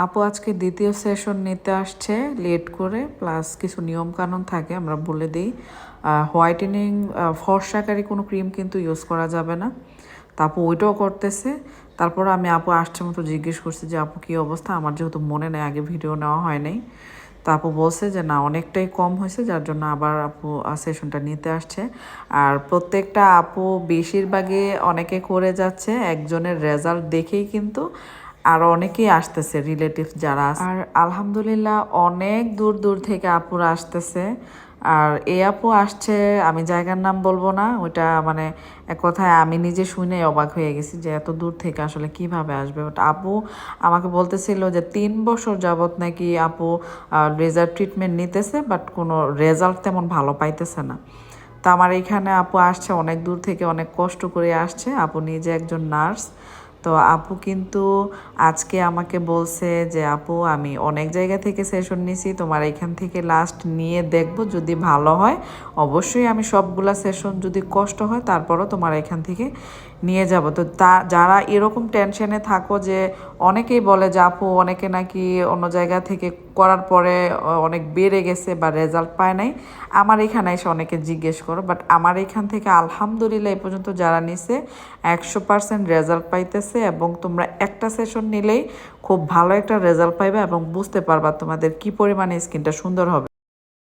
আপু আজকে দ্বিতীয় সেশন নিতে আসছে লেট করে, প্লাস কিছু নিয়মকানুন থাকে আমরা বলে দিই। হোয়াইটেনিং ফর্সাকারী কোনো ক্রিম কিন্তু ইউজ করা যাবে না। তা আপু ওইটাও করতেছে। তারপর আমি আপু আসছে মতো জিজ্ঞেস করছি যে আপু কী অবস্থা, আমার যেহেতু মনে নেই, আগে ভিডিও নেওয়া হয় নাই। তা আপু বলছে যে না অনেকটাই কম হয়েছে, যার জন্য আবার আপু সেশনটা নিতে আসছে। আর প্রত্যেকটা আপু বেশিরভাগই অনেকে করে যাচ্ছে, একজনের রেজাল্ট দেখেই কিন্তু আরও অনেকেই আসতেছে, রিলেটিভ যারা আছে। আর আলহামদুলিল্লাহ অনেক দূর দূর থেকে আপুরা আসতেছে। আর এই আপু আসছে, আমি জায়গার নাম বলবো না, ওইটা মানে এক কথায় আমি নিজে শুনে অবাক হয়ে গেছি যে এত দূর থেকে আসলে কিভাবে আসবে। বাট আপু আমাকে বলতেছিল যে 3 বছর যাবত নাকি আপু লেজার ট্রিটমেন্ট নিতেছে, বাট কোনো রেজাল্ট তেমন ভালো পাইতেছে না। তো আমার এখানে আপু আসছে অনেক দূর থেকে, অনেক কষ্ট করে আসছে। আপু নিজে একজন নার্স। তো আপু কিন্তু আজকে আমাকে বলছে যে আপু আমি অনেক জায়গা থেকে সেশন নিছি, তোমার এখান থেকে লাস্ট নিয়ে দেখবো, যদি ভালো হয় অবশ্যই আমি সবগুলা সেশন, যদি কষ্ট হয় তারপরও তোমার এখান থেকে নিয়ে যাব। তো যারা এরকম টেনশনে থাকো, যে অনেকেই বলে যে আপু অনেকে নাকি অন্য জায়গা থেকে করার পরে অনেক বেড়ে গেছে বা রেজাল্ট পায় নাই, আমার এখানে এসে অনেকে জিজ্ঞেস করো। বাট আমার এখান থেকে আলহামদুলিল্লাহ এই পর্যন্ত যারা নিছে 100% রেজাল্ট পাইতেছে, এবং তোমরা একটা সেশন নিলেই খুব ভালো একটা রেজাল্ট পাইবে এবং বুঝতে পারবা তোমাদের কি পরিমাণে স্কিনটা সুন্দর হবে।